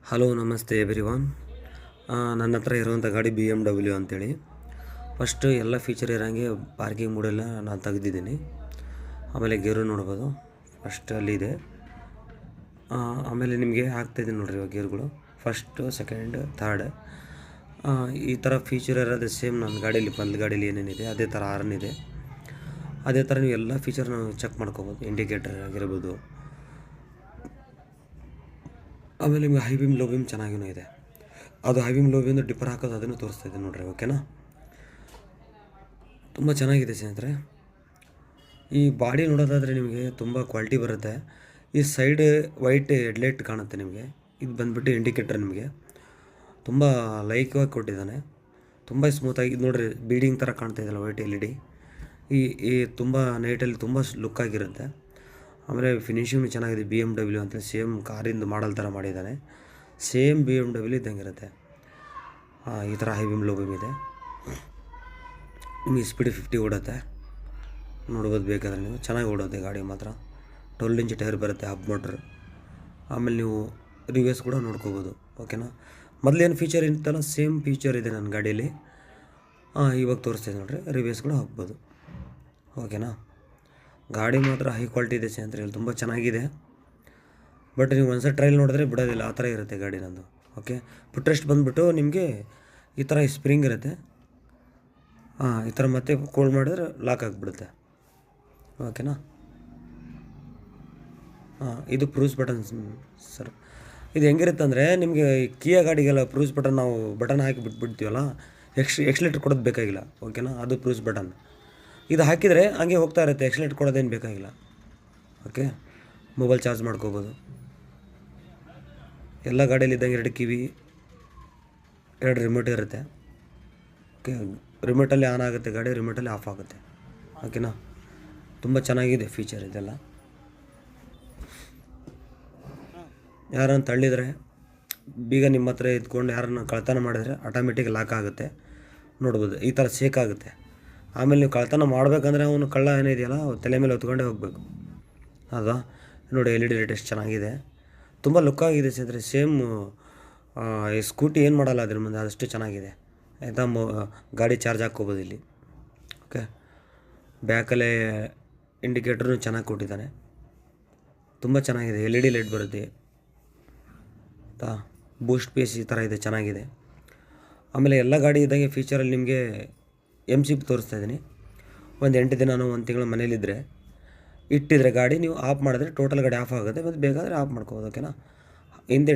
Hello ನಮಸ್ತೆ everyone. ನನ್ನ ಹತ್ರ ಇರುವಂಥ ಗಾಡಿ BMW ಅಂತೇಳಿ. ಫಸ್ಟು ಎಲ್ಲ ಫೀಚರ್ ಇರೋಂಗೆ ಪಾರ್ಕಿಂಗ್ ಮೂಡೆಲ್ಲ ನಾನು ತೆಗೆದಿದ್ದೀನಿ. ಆಮೇಲೆ ಗೇರು ನೋಡ್ಬೋದು, ಫಸ್ಟ್ ಅಲ್ಲಿದೆ. ಆಮೇಲೆ ನಿಮಗೆ ಹಾಕ್ತಾಯಿದ್ದೀನಿ ನೋಡಿರಿ ಇವಾಗ ಗೇರ್ಗಳು, ಫಸ್ಟು, ಸೆಕೆಂಡ್, ಥರ್ಡ್. ಈ ಥರ ಫೀಚರ್ ಇರೋದು ಸೇಮ್ ನನ್ನ ಗಾಡೀಲಿ ಬಂದ ಗಾಡೀಲಿ ಏನೇನಿದೆ ಅದೇ ಥರ ಹಾರ್ನ್ ಇದೆ. ಅದೇ ಥರ ನೀವು ಎಲ್ಲ ಫೀಚರ್ ನಾವು ಚೆಕ್ ಮಾಡ್ಕೋಬೋದು. ಇಂಡಿಕೇಟರ್ ಆಗಿರ್ಬೋದು, ಆಮೇಲೆ ನಿಮಗೆ ಹೈ ಬೀಮ್ ಲೋ ಬೀಮ್ ಚೆನ್ನಾಗಿಯೂ ಇದೆ. ಅದು high beam low beam dipper ಹಾಕೋದು ಅದನ್ನು ತೋರಿಸ್ತಾ ಇದೆ ನೋಡಿರಿ, ಓಕೆನಾ. ತುಂಬ ಚೆನ್ನಾಗಿದೆ ಸ್ನೇಹಿತರೆ. ಈ ಬಾಡಿ ನೋಡೋದಾದರೆ ನಿಮಗೆ ತುಂಬ ಕ್ವಾಲಿಟಿ ಬರುತ್ತೆ. ಈ ಸೈಡ್ ವೈಟ್ ಹೆಡ್ಲೈಟ್ ಕಾಣುತ್ತೆ ನಿಮಗೆ. ಇದು ಬಂದುಬಿಟ್ಟು ಇಂಡಿಕೇಟರ್ ನಿಮಗೆ ತುಂಬ ಲೈಕ್ವಾಗಿ ಕೊಟ್ಟಿದ್ದಾನೆ. ತುಂಬ ಸ್ಮೂತಾಗಿ ಇದು ನೋಡಿರಿ, ಬೀಡಿಂಗ್ ಥರ ಕಾಣ್ತಾ ಇದೆಯಲ್ಲ ವೈಟ್ LED. ಈ ತುಂಬ ನೈಟಲ್ಲಿ ತುಂಬ ಲುಕ್ಕಾಗಿರುತ್ತೆ. ಆಮೇಲೆ ಫಿನಿಶಿಂಗ್ ಚೆನ್ನಾಗಿದೆ. BMW ಅಂತೇಳಿ ಸೇಮ್ ಕಾರಿಂದು ಮಾಡಲ್ ಥರ ಮಾಡಿದ್ದಾನೆ. ಸೇಮ್ BMW ಇದ್ದಂಗೆ ಇರುತ್ತೆ. ಈ ಥರ ಹೈ ಬೀಮ್ ಲೋ ಬೀಮ್ ಇದೆ. ನಿಮಗೆ ಸ್ಪೀಡ್ 50 ಓಡುತ್ತೆ, ನೋಡ್ಬೋದು ಬೇಕಾದರೆ ನೀವು. ಚೆನ್ನಾಗಿ ಓಡುತ್ತೆ ಗಾಡಿ ಮಾತ್ರ. 12 ಇಂಚ್ ಟೈರ್ ಬರುತ್ತೆ, ಹಬ್ ಮೋಟ್ರ್. ಆಮೇಲೆ ನೀವು ರಿವರ್ಸ್ ಕೂಡ ನೋಡ್ಕೋಬೋದು, ಓಕೆನಾ. ಮೊದಲೇನು ಫೀಚರ್ ಇತ್ತಲ್ಲ ಸೇಮ್ ಫೀಚರ್ ಇದೆ ನನ್ನ ಗಾಡೀಲಿ. ಇವಾಗ ತೋರಿಸ್ತೀನಿ ನೋಡಿರಿ, ರಿವರ್ಸ್ ಕೂಡ ಹೋಗ್ಬೋದು, ಓಕೆನಾ. ಗಾಡಿ ಮಾತ್ರ ಹೈ ಕ್ವಾಲಿಟಿ ಇದೆ ಸ್ನೇಹಿತರೆ, ಇಲ್ಲಿ ತುಂಬ ಚೆನ್ನಾಗಿದೆ. ಬಟ್ ನೀವು ಒಂದ್ಸಲ ಟ್ರೈಲ್ ನೋಡಿದ್ರೆ ಬಿಡೋದಿಲ್ಲ, ಆ ಥರ ಇರುತ್ತೆ ಗಾಡಿ ನಂದು, ಓಕೆ. ಪುಟ್ರೆಸ್ಟ್ ಬಂದುಬಿಟ್ಟು ನಿಮಗೆ ಈ ಥರ ಸ್ಪ್ರಿಂಗ್ ಇರುತ್ತೆ. ಈ ಥರ ಮತ್ತೆ ಕೋಲ್ಡ್ ಮಾಡಿದ್ರೆ ಲಾಕ್ ಆಗಿಬಿಡುತ್ತೆ, ಓಕೆನಾ. ಇದು ಪ್ರೂಸ್ ಬಟನ್ ಸರ್. ಇದು ಹೆಂಗಿರುತ್ತೆ ಅಂದರೆ ನಿಮಗೆ ಕಿಯಾ ಗಾಡಿಗೆಲ್ಲ ಪ್ರೂಸ್ ಬಟನ್ ನಾವು ಬಟನ್ ಹಾಕಿ ಬಿಟ್ಬಿಡ್ತೀವಲ್ಲ, ಎಕ್ಸ್ಲೇಟರ್ ಕೊಡೋದು ಬೇಕಾಗಿಲ್ಲ, ಓಕೆನಾ. ಅದು ಪ್ರೂಸ್ ಬಟನ್. ಇದು ಹಾಕಿದರೆ ಹಂಗೆ ಹೋಗ್ತಾ ಇರುತ್ತೆ, ಎಕ್ಸ್ಲೇಟರ್ ಕೊಡೋದೇನು ಬೇಕಾಗಿಲ್ಲ, ಓಕೆ. ಮೊಬೈಲ್ ಚಾರ್ಜ್ ಮಾಡ್ಕೋಬೋದು. ಎಲ್ಲ ಗಾಡಿಯಲ್ಲಿ ಇದ್ದಂಗೆ 2 ಕಿವಿ, 2 ರಿಮೋಟ್ ಇರುತ್ತೆ, ಓಕೆ. ರಿಮೋಟಲ್ಲಿ ಆನ್ ಆಗುತ್ತೆ ಗಾಡಿ, ರಿಮೋಟಲ್ಲಿ ಆಫ್ ಆಗುತ್ತೆ, ಓಕೆನಾ. ತುಂಬ ಚೆನ್ನಾಗಿದೆ ಫೀಚರ್ ಇದೆಲ್ಲ. ಯಾರನ್ನು ತಳ್ಳಿದರೆ ಬೀಗ ನಿಮ್ಮ ಹತ್ರ ಇದ್ಕೊಂಡು ಯಾರನ್ನು ಕಳ್ತನ ಮಾಡಿದರೆ ಆಟೋಮೆಟಿಕ್ ಲಾಕ್ ಆಗುತ್ತೆ, ನೋಡ್ಬೋದು. ಈ ಥರ ಶೇಕ್ ಆಗುತ್ತೆ. ಆಮೇಲೆ ನೀವು ಕಳ್ತನ ಮಾಡಬೇಕಂದ್ರೆ ಅವನು ಕಳ್ಳ ಏನಿದೆಯಲ್ಲ ತಲೆ ಮೇಲೆ ಹೊತ್ಕೊಂಡೇ ಹೋಗಬೇಕು, ಹೌದಾ. ನೋಡಿ LED ಲೈಟ್ ಎಷ್ಟು ಚೆನ್ನಾಗಿದೆ, ತುಂಬ ಲುಕ್ಕಾಗಿದೆ ಸ್ನೇಹಿತರೆ. ಸೇಮ್ ಈ ಸ್ಕೂಟಿ ಏನು ಮಾಡಲ್ಲ ಅದ್ರ ಮುಂದೆ, ಅದಷ್ಟು ಚೆನ್ನಾಗಿದೆ, ಆಯಿತಾ. ಗಾಡಿ ಚಾರ್ಜ್ ಹಾಕ್ಕೋಬೋದು ಇಲ್ಲಿ, ಓಕೆ. ಬ್ಯಾಕಲ್ಲೇ ಇಂಡಿಕೇಟ್ರೂ ಚೆನ್ನಾಗಿ ಕೊಟ್ಟಿದ್ದಾನೆ, ತುಂಬ ಚೆನ್ನಾಗಿದೆ. LED ಲೈಟ್ ಬರುತ್ತೆ, ಆಯಿತಾ. ಬೂಸ್ಟ್ ಪೇಸ್ ಈ ಥರ ಇದೆ, ಚೆನ್ನಾಗಿದೆ. ಆಮೇಲೆ ಎಲ್ಲ ಗಾಡಿ ಇದ್ದಂಗೆ ಫೀಚರಲ್ಲಿ ನಿಮಗೆ MCB ತೋರಿಸ್ತಾ ಇದ್ದೀನಿ. ಒಂದು 8 ದಿನನೋ 1 ತಿಂಗಳು ಮನೇಲಿದ್ದರೆ ಇಟ್ಟಿದ್ರೆ ಗಾಡಿ ನೀವು ಆಫ್ ಮಾಡಿದ್ರೆ ಟೋಟಲ್ ಗಾಡಿ ಆಫ್ ಆಗುತ್ತೆ, ಮತ್ತು ಬೇಕಾದರೆ ಆಫ್ ಮಾಡ್ಕೋಬೋದು, ಓಕೆನಾ. ಹಿಂದೆ